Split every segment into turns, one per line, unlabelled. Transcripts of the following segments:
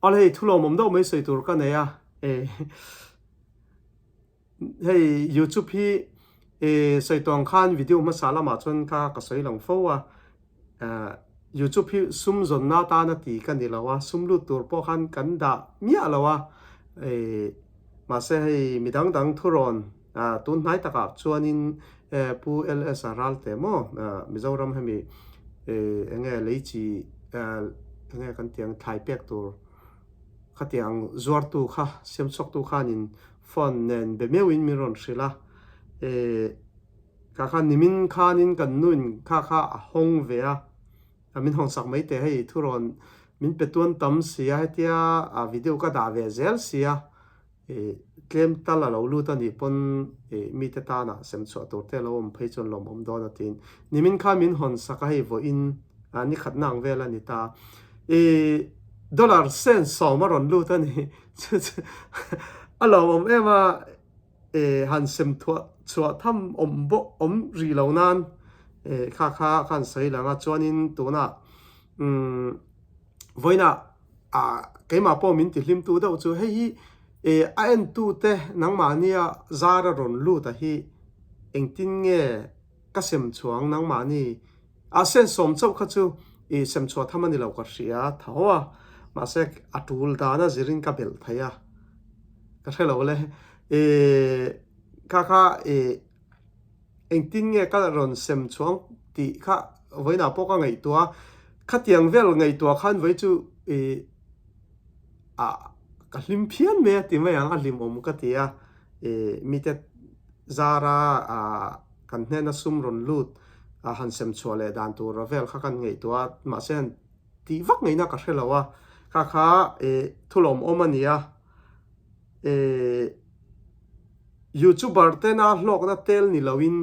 Hei thu lo mom do mai soi tur ka neya hei YouTube hi soi tong khan video ma sala ma chon ka soi long fo wa YouTube hi sum zon na ta na ti kan ni lawa sum lu tur po khan kan da mia lawa ma se hei midang dang thuron tun nai taka chuanin pu LSRL te mo Mizoram hemi enge leichi enge kan tiang thai pek tur khát tiếng zuar tu kha xem sok tu khan in phone nen be meu in miron sila ka khan nimin khan in kan nun kha hong ve a min hong sak mai te hei thuron min petuan tam sia hetia video ka da ve zel sia tlem tala lo lu ta ni pon mi te ta na sem chwa tur te lo om phei chon lom om do na tin nimin kha min hon saka hei vo in ani khat nang vela ni ta dollar cent so maron lu ta ni alo om ema han sem thua chua tham om bo om ri lo nan kha khan sei la nga chuanin tu na voina keima po min ti hlim tu do chu hei a en tu te nang ma nia zara ron lu ta hi engtin nge ka sem chuang nang ma ni a sen som chau kha chu sem chua thamani lo ka ria thawa ma sek atul da na zirin ka bel thaya ka thelo le kha engtin nge ka ron sem chuang ti kha voina po ka ngai tua kha tiang vel ngai tua khan voi chu ka hlim phian me ti mai ang a hlim om ka tia mi te zara kan hne na sum ron lut han sem chua le dan tur vel kha kan ngai tua ma sen ti vak ngai na ka hrelowa kha thulom omania YouTuber te na hlok na tel ni lawin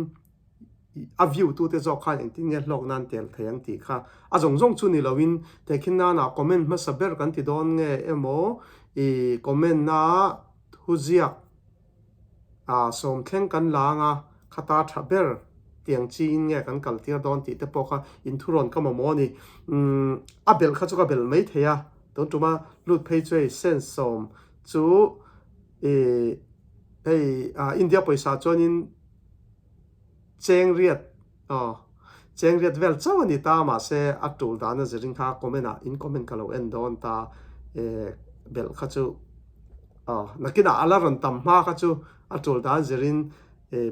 a view tu te zo kha eng tin nge hlok nan tel thayang ti kha a zong chu ni lawin te khin na comment ma saber kan ti don nge emo comment na huziak som thleng kan langa khata thaber tiang chi in nge kan kaltir don ti te po kha in thuron ka mo ni a bel kha chu ka bel mai theya ton tuma lut phei chei sen som chu India paisa chuanin cheng riat vel chawani ta ma se atul dana ziring kha comment in comment kalo en don ta bel kha chu nakina alaron tam ma kha chu atul dan zirin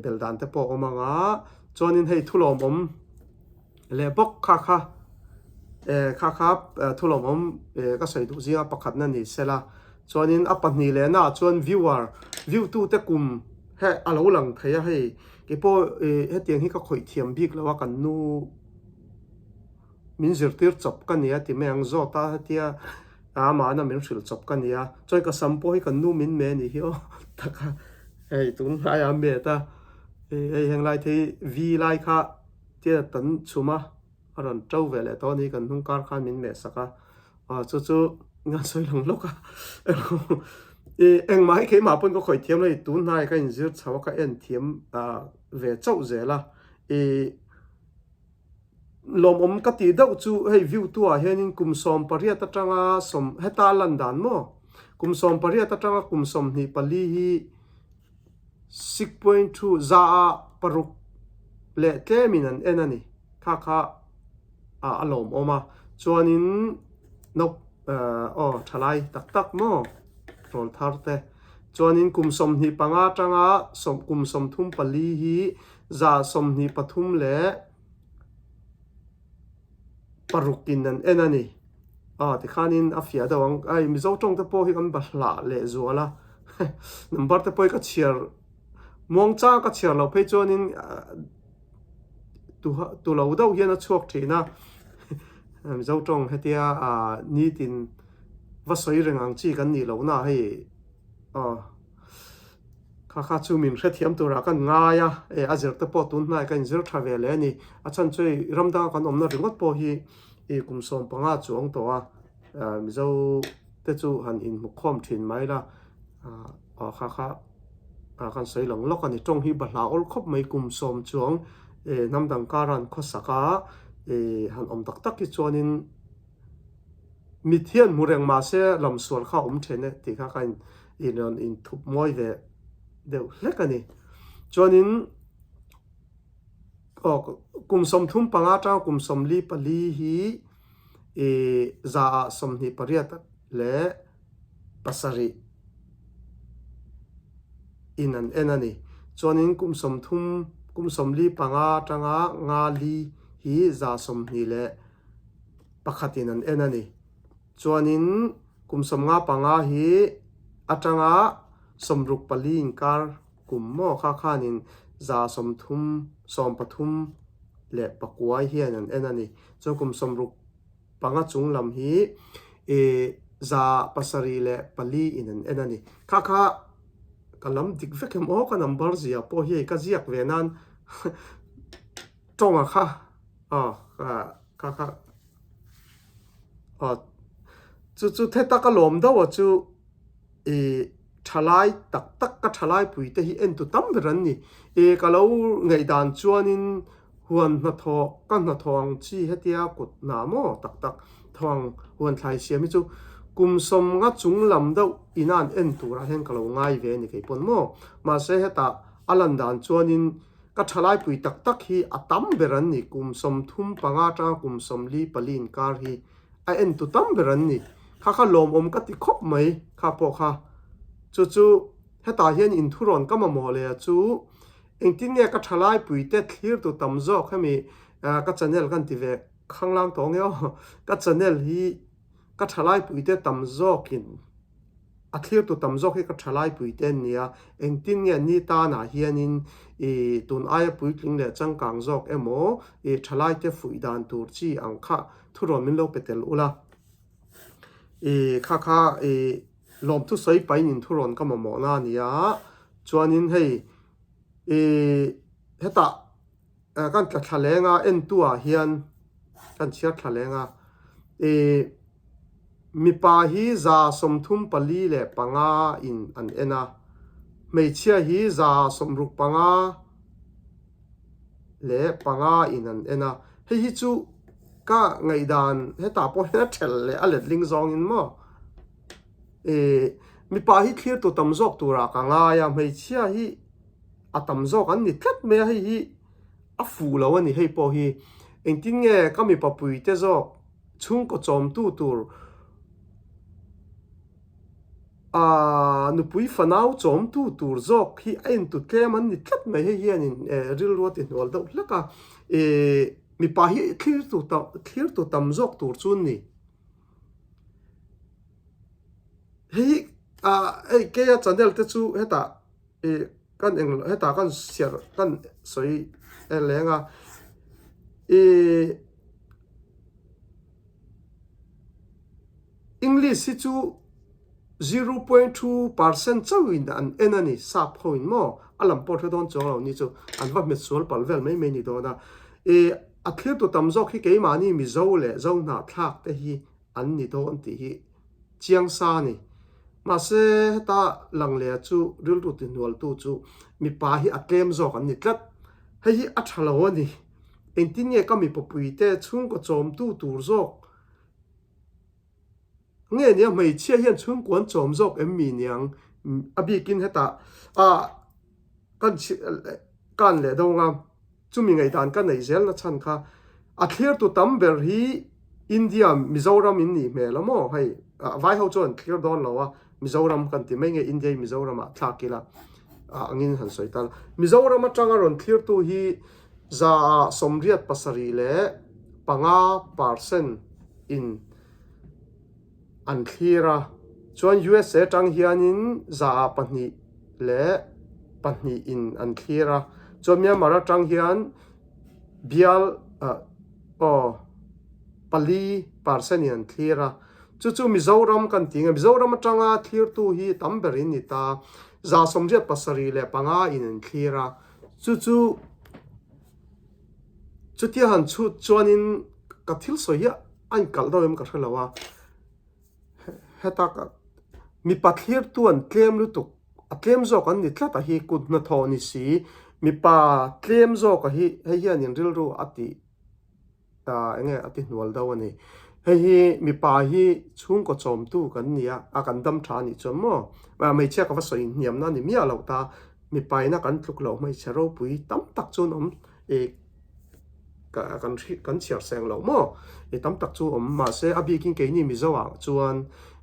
bel dan te po omanga chuanin hei thulom om le bok kha thulom om ka sei du zia pakhat na ni sela chuanin apahni le na chuan view tu te kum he alo lang thaya hei ke po he tiang hi ka khoi thiam bik lawa kan nu min zirtir chop kan nia ti meng zo ta tia ma na min hril chop kan nia choi ka sampo hi kan nu min me ni hi taka hei tun ai am be ta heng lai thei vi lai kha tia tan chuma aron trâu về lại to ni kan hung kar khan min me saka chu nga soi long loka eng mai ke ma pon ko khoi thiam lai tun nai ka in zir chawa ka en thiam về chau zela lom om ka ti dau chu hei view tu a hianin kum som paria ta tanga som heta landan mo kum som paria ta tanga kum som ni pali hi 6.2 za paruk le tleminan enani kha alom oma chuanin nok thalai tak mo rol tharte chuanin kum som ni panga tanga kum som thum pali hi za som ni pathum le parukin an enani ti khanin afia dawang ai mizo tong te po hi kan bahla le zuala number te poi ka chiar mong cha ka chiar lo phei chuanin tu lo dau hian a chuak thina mizo tong hetia ni tin va soi rengang chi kan ni lo na hei kha chu min hre thiam tura kan nga ya azir te po tun nai kan zir travel ani a chan choi ramda kan omna ringot po hi kum som panga chuang to mizo te chu han in mu khom thin mai la kha kan sei long lok ani tong hi bahla ol khop mai kum som chuang namdang karan khosaka han om tak ki chuanin mi thian mureng ma se lam sual kha thene ti kha kan in thup moi ve deu hlekani chuanin kum som thum panga ta kum som li pali hi za som ni pariat le pasari in an enani chuanin kum som li panga tanga nga li hi za som ni le pakhatin an enani chuanin kum som nga panga hi atanga somruk pali inkar kum mo kha khanin za som thum som pathum le pakuai hian an enani chu kum somruk panga chung lam hi za pasari le pali in an enani kha kalam dik vekem o ka number zia po hi ka ziak venan tonga kha chu theta ka lom da wa chu thalai tak ka thalai pui te hi en tu tam beran ni ka lo ngei dan chuanin huan na tho kan na thong chi hetia kut na mo tak thong huan thlai siami chu kum som nga chung lam do inan en tura hen ka lo ngai ve ni ke pon mo ma se heta alan dan chuanin ka thalai pui tak hi atam beran ni kum som thum panga ta kum som li palin kar hi a en tu tam beran ni kha lom ka ti khop mai kha po kha chu heta hian in thuron ka ma mo le chu engtin nge ka thalai pui te clear tu tam zo khami ka channel kan ti ve khanglang tong yo ka channel hi ka thalai pui te tam zo kin a clear tu tam zo hi ka thalai pui te nia engtin nge ni ta na hianin tun ai pui tling le changkang zok emo thalai te fui dan tur chi ang kha thuron min lo petel ula kha lom tu soi pai nin thuron ka mo na nia chuanin hei heta kan tla thalenga en tua hian kan chia thalenga mi pa hi za som thum pali le panga in an ena mei chia hi za som ruk panga le panga in an ena hei hi chu ka ngai dan heta po hena thel le alet ling zong in mo mi pa hi clear to tam zok tura ka nga ya mei chia hi atam zok an ni tlet me hi a fu lo ani hei po hi engtin nge ka mi pa pui te zok chung ko chom tu tur nu pui fanau chom tu tur zok hi en tu tlem an ni tlet me hi an in ril ruat in wal do laka mi pa hi clear to tam zok tur chun ni hei ke ya channel te chu heta kan eng heta kan share kan soi lenga English si chu 0.2% chawin an enani sa point mo alam por don cholo ni chu an va met sol palvel mai mai ni do na a clear to tam zok hi ke mani mi zo le zo na thak te hi an ni do an ti hi chiang sa ni ma se ta lang le chu ril tu tin wal tu chu mi pa hi atlem zok an ni tlat hei a thalo ni engtin nge ka mi popui te chung ko chom tu tur zok nghe nia mei chia hian chung kwan chom zok em mi niang abi kin heta kan le do nga chumi ngai dan kan nei zel na chan kha a clear to tamber hi India Mizoram in ni me lamo hai vai ho chon clear don lawa Mizoram kan ti mai nge India Mizoram a thakila angin han soital Mizoram atanga ron clear to hi za somriat pasari le panga percent in an cleara chuan USA tang hianin za pahni le pahni in an cleara chuan Myanmar tang hian bial pali percent in an cleara chu Mizoram kan tinga Mizoram atanga clear tu hi tamberin ni ta za somriat pasari le panga in an cleara chu ti han chu chuanin kathil soya an kal do em ka thalawa heta ka mi pa clear tu an claim lu tu a claim zo kan ni tla ta hi kut na tho ni si mi pa claim zo ka hi hian in ril ru ati enge ati nual daw ani hei mi pa hi chung ko chom tu kan nia a kan dam tha ni chom mo ma mai che ka va soi niam na ni mi alo ta mi pai na kan tluk lo mai chero pui tam tak chun e kan chiar seng lo mo e tam tak chu ma se abi king ke ni mi zawa chuan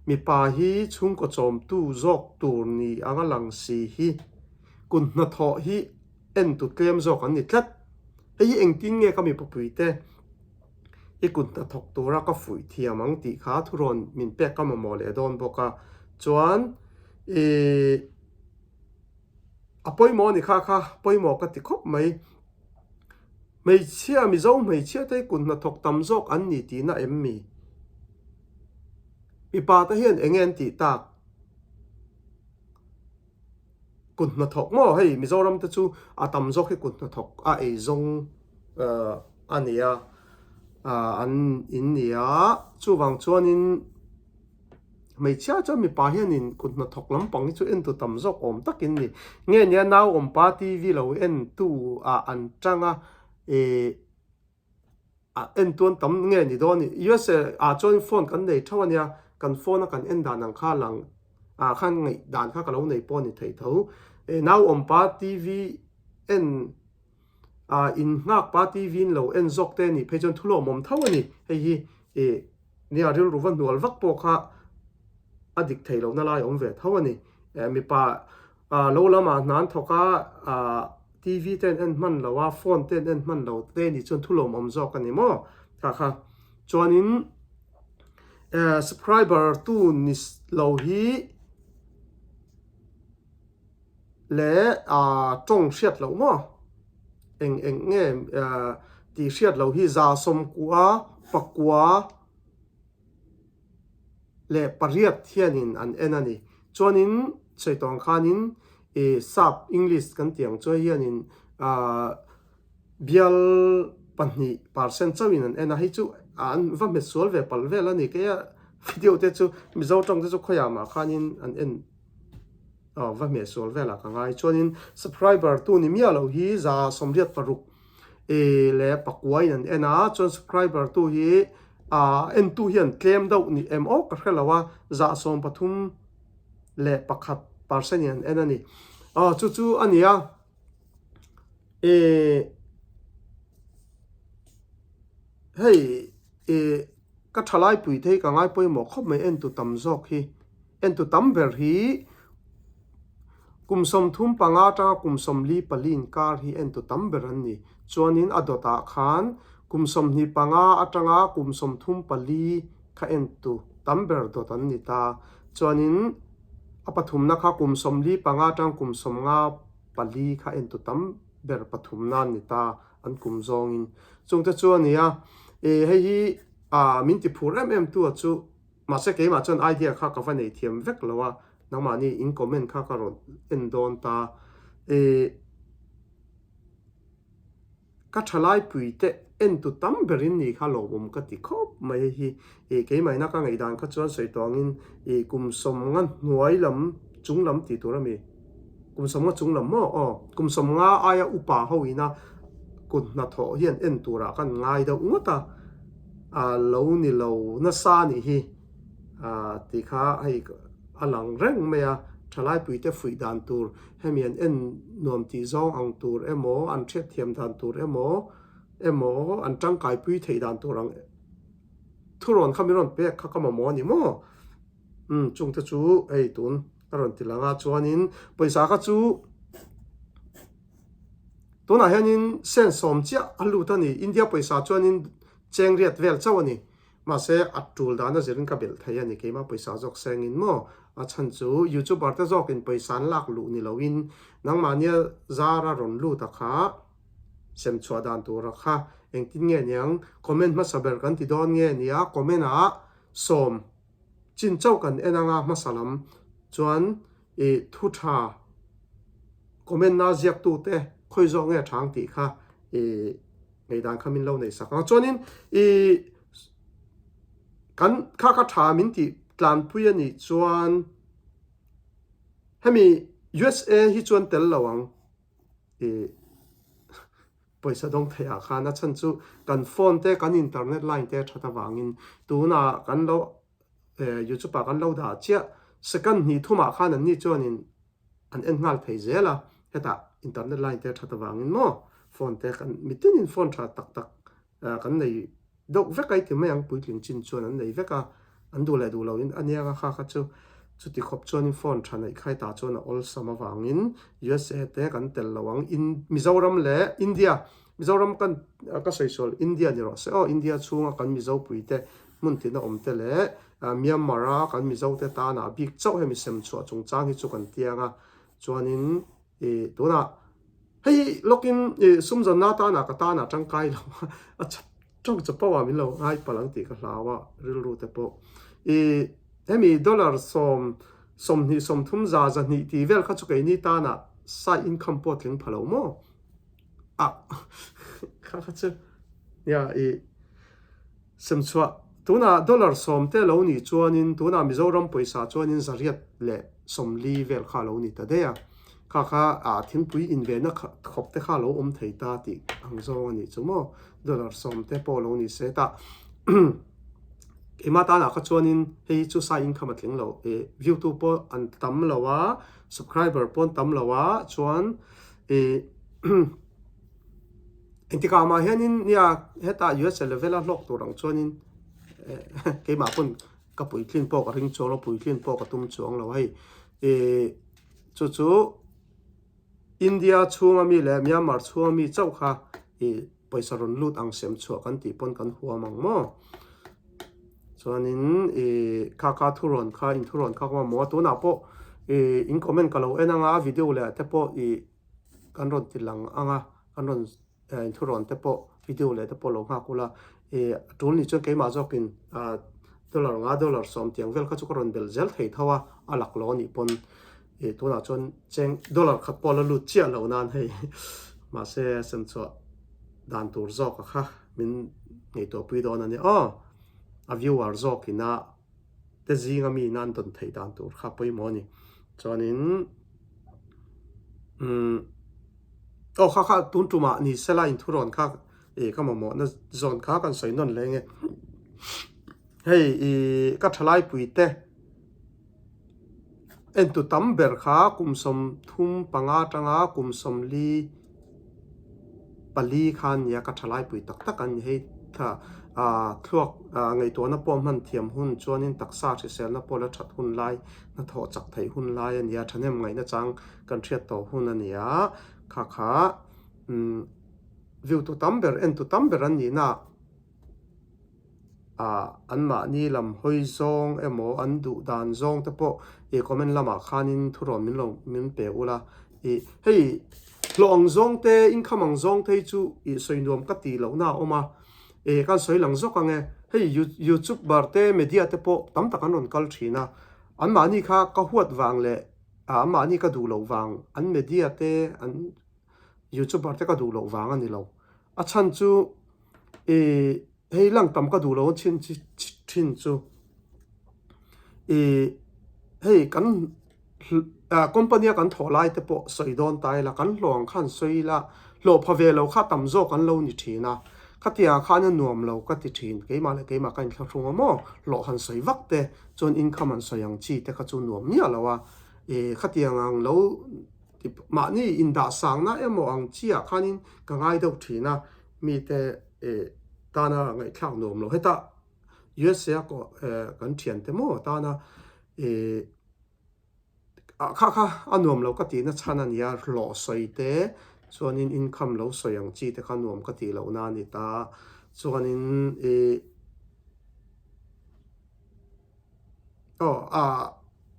mi pa hi chung ko chom tu zok tur ni anga lang si hi kun na tho hi en tu tlem zok an ni tlat hei eng tin nge ka mi pui te i kun ta thok tura ka fui thiam ang ti kha thuron min pe ka ma mole don boka chuan e apoi mo ni kha poi mo ka ti khop mai chia mi zo mai chia te kun na thok tam zok an ni ti na em mi i pa ta hian engen ti ta kun na thok mo hei mi zo ram ta chu a tam zok hi kun na thok a e zong ania an in nia chu wang chuan in mai chia cho mi pa hian in kun na thok lam pang chu en tu tam zok om takin ni nge nia naw om pa tv lo en tu an tanga e en tuan tam nge ni do ni us a chuan phone kan nei thawnia kan phone kan en dan ang kha lang khan ngai dan kha ka lo nei pon ni thei tho e naw om pa tv en in ngak pa tv lo en zok te ni phe chon thulo mom thawani hei hi e ni a ril ruwan nual vak po kha adik thei lo na lai om ve thawani mi pa lo lama nan thoka tv ten en man lo wa phone ten en man lo te ni chon thulo mom zok ani mo kha chuanin subscriber tu ni lo hi le tong hriat lo mo eng nge ti hriat lo hi za som kwa pakwa le pariat hianin an enani chuanin cheitong khanin e sap english kan tiang choi hianin bial panni percent chawin an ena hi chu an va me sual ve pal vel ani ke video te chu mi zo tong te chu khoya ma khanin an en va me sual vela ka ngai chuanin subscriber tu ni mi alo hi za somriat paruk e le pakwai an ena chuan subscriber tu hi en tu hian claim do ni mo ka khelawa za som pathum le pakhat percent en ani chu ania e hei ka thalai pui thei ka ngai poi mo khop mai en tu tam zok hi en tu tam ber hi kumsom thum panga tanga kumsom li palin kar hi en tu tam ber an ni chuanin adota khan kumsom ni panga atanga kumsom thum pali kha en tu tam ber dot an ni ta chuanin apathum na kha kumsom li panga tang kumsom nga pali kha en tu tam ber pathum na ni ta an kum zong in chungte chuania hei hi min ti phur tu chu ma se ke ma chon idea kha ka va nei thiam vek lowa nangmani in comment kha ka ron en don ta ka thalai pui te en tu tam berin ni kha lo bom ka ti khop mai hi ke mai na ka ngai dan kha chuan soi tongin kum som ngan nuai lam chung lam ti turami kum som nga chung lam mo kum som nga aya upa hoina kun na tho hian en tura kan ngai da ngota lo ni lo na sa ni hi ti kha ai alang reng mea thalai pui te fui dan tur hemian en nom ti zong ang tur emo an thet thiam dan tur emo an tang kai pui thei dan tur ang thuron khamiron pe kha ka mo ni mo chung ta chu ei tun aron tilanga chuanin paisa kha chu tuna hianin sen som chia alu ta ni india paisa chuanin cheng riat vel chawani ma se atul dana zerin ka bel thaya ni keima paisa jok sengin mo chan chu youtuber ta jok in paisa lak lu ni loin nangmania zara ron lu ta kha sem chwa dan tu ra kha engtin nge nyang comment ma saber kan ti don nge nia comment som chin chau kan enanga ma salam chuan thu tha comment na ziak tu te khoi zo nge thang ti kha ngei dan khamin lo nei sak chuanin kan kha tha min ti tlan pui ani chuan hemi usa hi chuan tel lawang poisa dong thaya khana chan chu kan phone te kan internet line te thata wangin tuna kan lo YouTube kan lo da chia second ni thuma khana ni chuanin an engal thei zela heta internet line te thata wangin mo phone te kan mitin in phone tha tak tak kan nei dok vekai ti mayang puitling chin chuan an nei veka an du le du lo in ania kha kha chu chuti khop chuan in phone thana khai ta chuan all sama wangin USA te kan tel lawang in Mizoram le India Mizoram kan ka soisol India ni ro se India chunga kan mizo puite mun tina omte le Myanmar kan mizo te ta na big chau he mi sem chu chung chang hi chu kan tianga chuanin tuna hei lokin sumzon na ta na ka ta na chang kai lo a trong chapawa min lo ai palang ti ka hlawa ril ru te po hemi dollar som ni som thum za ni ti vel kha chu kai ni ta na side income po tling phalo mo kha chu ya sem chua tuna dollar som te lo ni chuanin tuna Mizoram paisa chuanin zariat le som li vel kha lo ni ta de ya kha thin pui in ve na khop te kha lo thei ta ti ang zo ani chumo dollar som te po lo ni se ta ima ta na kha chuanin hei chu sa income atling lo view tu po an tam lo wa subscriber pon tam lo wa chuan entika ma hianin nia heta US level a lok tu rang chuanin ke ma pon ka pui clean po ka ring chong lo pui clean po ka tum chong lo hei chu India chunga mi le Myanmar chunga mi chau kha paisa ron lut ang sem chu kan ti pon kan huwa mang mo chuanin kha thuron kha in thuron kha ma mo tu na po in comment ka lo enanga video le te po kan ron tilang anga kan ron in thuron te po video le te po lo ha kula tul ni chu ke ma jokin $5 som tiang vel kha chu ka ron bel zel thei thawa alak lo ni pon tu na chon cheng dollar khat po la lu chia lo nan hei ma se sem chu dan tur zo ka kha min nei to pui don ani a viewer zo kina te zinga mi nan don thei dan tur kha poi mo ni chonin kha tun tuma ni sela in thuron kha ka mo na zon kha kan soi non lenge hei ka thalai pui te en tu tam ber kha kum som thum panga tanga kum som li pali khan ya ka thalai pui tak tak an hei tha thuak ngai to na pom man thiam hun chuanin taksa chi sel na pola that hun lai na tho chak thei hun lai an ya thanem ngai na chang kan thiat to hun an ya kha view tu tam ber en tu tam ber an ni na an ma ni lam hoi zong emo an du dan zong te po comment lama khanin thuron min pe ula hei long zong te income zong te chu soinom ka ti lo na oma kan soi lang zok ange hei YouTube bar te media te po tam tak an ron kal thina an ma ni kha ka huat wang le ma ni ka du lo wang an media te an YouTube bar te ka du lo wang ani lo a chan chu hei lang tam ka du lo chin chu hei kan company kan tholai te po soi don tai la kan hlong khan soi la lo phave lo kha tam zo kan lo ni thina khatia khan nuam lo ka ti thin ke ma kan thla mo lo han soi vak te chon income an soyang chi te kha chu nuam nia lawa khatia ngang lo ma ni in da sang na emo ang chia khanin ka ngai do thina mi te ta na ngai thlang nuam lo heta USA ko kan thian te mo ta na kha anuam lo ka ti na chana nia lo soi te chuanin income lo soyang chi te kha nuam ka ti lo na ni ta chuanin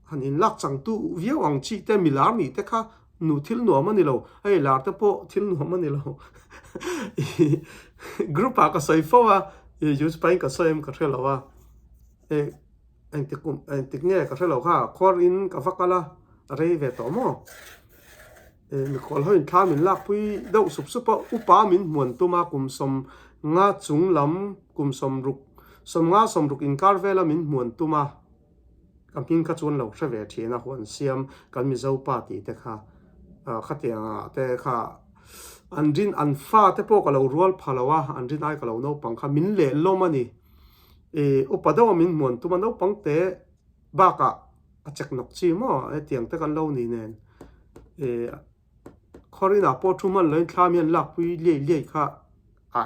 hanin lak chang tu viawang chi te milar ni te kha nu thil nuam ani lo hei lar te po thil nuam ani lo group ka soi fo wa use pain ka soem ka thela wa antik nge ka thela kha khor in ka fakala rei ve to mo mi khol hoin thla min lak pui do sup upa min muan tuma kum som nga chung lam kum som ruk in kar vela min muan tuma kampin ka chun lo thre ve thina hon siam kan mi zo pa ti te kha khatia te kha andrin anfa te po kalau rual phalawa andrin ai kalau no pangkha min le lomani upadaw min mon tu mano pangte baka achak nok chi mo tiang te kan lo ni nen khorina po thuman lein thlamian lak pui le kha a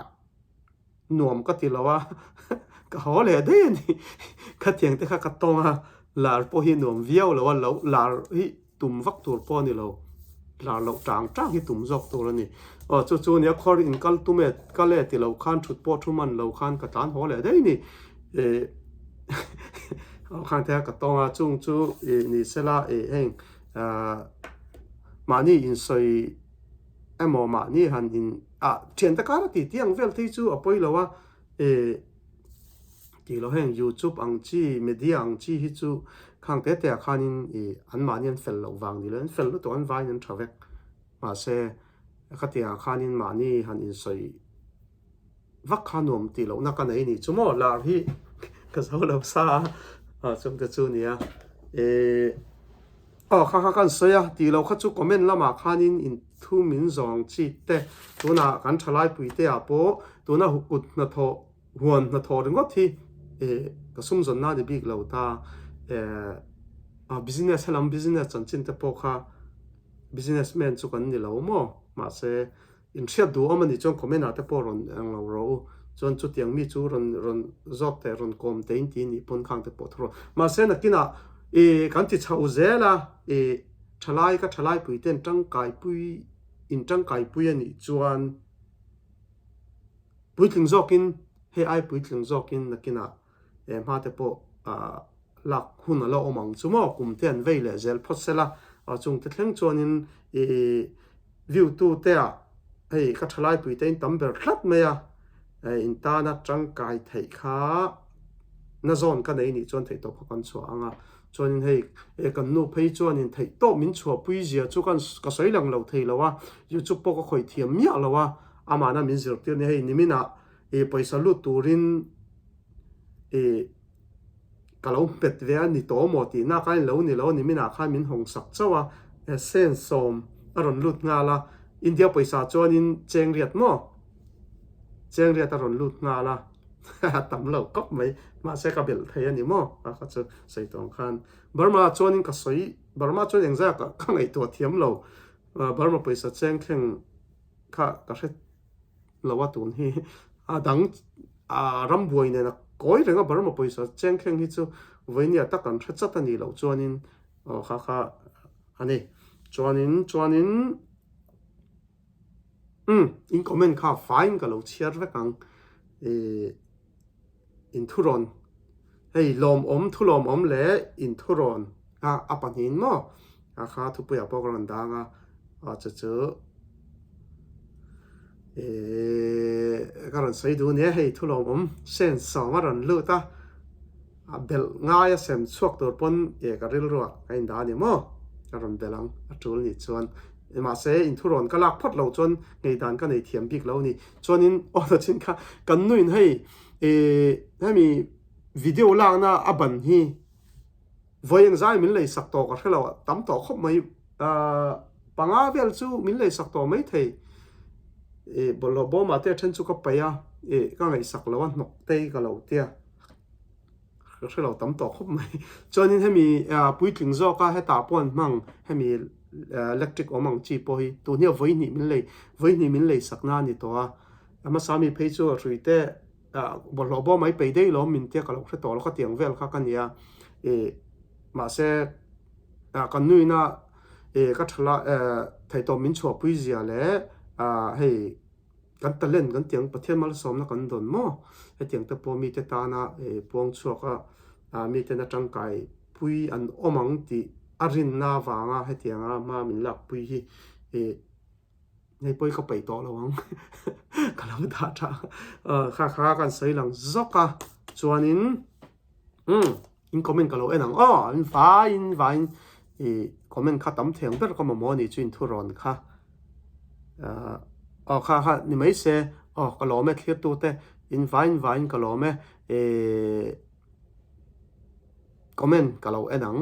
nuam ka tilawa ka hole de ni ka tiang te kha ka tonga lar po hi nuam viau lo lo lar hi tum vak tur po ni lo lar lo tang hi tum jok tur ni chu nia khor in kal tume kale ti lo khan thut po thuman lo khan ka tan hole de ni khang te ka tonga chung chu ni sela heng mani in soi emo mani han in thian ta kara ti tiang vel thei chu apoi lawa ti lo heng YouTube ang chi media ang chi hi chu khang te khanin an manian fel lo wang ni len fel lo to an vai nan thavek ma se khatia khanin mani han in soi vak khanom ti lo na ka nei ni chumo lar hi ka zo lo sa chung te chu nia kha kan soya ti lo kha chu comment lama khanin in thu min zong chi te tuna kan thalai pui te apo tuna hukut na tho huan na tho ringo thi ka sum zon na de big lo ta business halam business chan chin te po kha businessman chu kan ni lo mo ma se in thiat du amani chong comment ate po ron ang lo ro chon chu tiang mi chu ron zok te ron kom te in ti ni pon khang te po thro ma se na kina kan ti chau zela thalai ka thalai pui ten tang kai pui in tang kai pui ani chuan pui tling zokin he ai pui tling zokin nakina ma te po lak hun alo omang chumo kum ten veile zel phosela chung te thleng chuanin view tu te hei ka thalai pui ten tamber thlat meya in ta na tang kai thei kha na zon ka nei ni chuan thei to kan chu anga chuanin hei kan nu phei chuanin thei to min chua pui zia chu kan ka soi lang lo thei lawa YouTube po ka khoi thiam mia lawa amana min zir tir ni hei nimina paisa lu turin kalau pet ve ani to mo ti na kai lo ni lo nimina kha min hong sak chawa sen som aron lut nga la India paisa chuanin cheng riat mo cheng riat aron lut nga la tam lo kop mai ma se ka bel thei ani mo ka chu sei tong khan Burma chuanin ka soi Burma chuan engza ka ngai to thiam lo Burma paisa cheng thleng kha ka hret lawa tun hi dang ram buai ne na koi renga Burma paisa cheng thleng hi chu voinia takan thret chat ani lo chuanin kha ani chuanin in comment kha fine ka lo chiar vekang in thuron hei lom thulom le in thuron apanin mo kha thupuya pokran danga chu karan sei du ne hei thulom sen samaran lu ta bel nga ya sem chuak tor pon ka ril ro kain da ni mo karan belang atul ni chuan ma se in thuron ka lak phat lo chon ngei dan ka nei thiam bik lo ni chonin oda chin kha kan nuin hei hemi video lang na aban hi voyeng zai min lei sak to ka khelo tam to khop mai panga vel chu min lei sak to mai thei bolo bo ma te then chu ka paya ka ngai sak lo an nok te ka lo tia khelo tam to khop mai chonin hemi pui tling zo ka he ta pon mang hemi electric omang chi po hi tu nia voini min lei sakna ni to ama sami phei chu ruite bolo bo mai pe dei lo min te ka lo khre to lo ka tiang vel kha ka nia ma se kan nuina ka thala thei to min chho pui zia le hei kan talen kan tiang pathian mal som na kan don mo he tiang te po mi te ta na puang chuaka mi te na tangkai pui an omang ti arin na wanga he tianga ma min lak pui hi nei poi ka pai to lawang kalau da tha kha kan sei lang zoka chuanin in comment kalau enang in vain comment kha tam theng ber ka mo ni chuin thuron kha kha ni mai se kalo me thlir tu te in vain kalo me comment kalau enang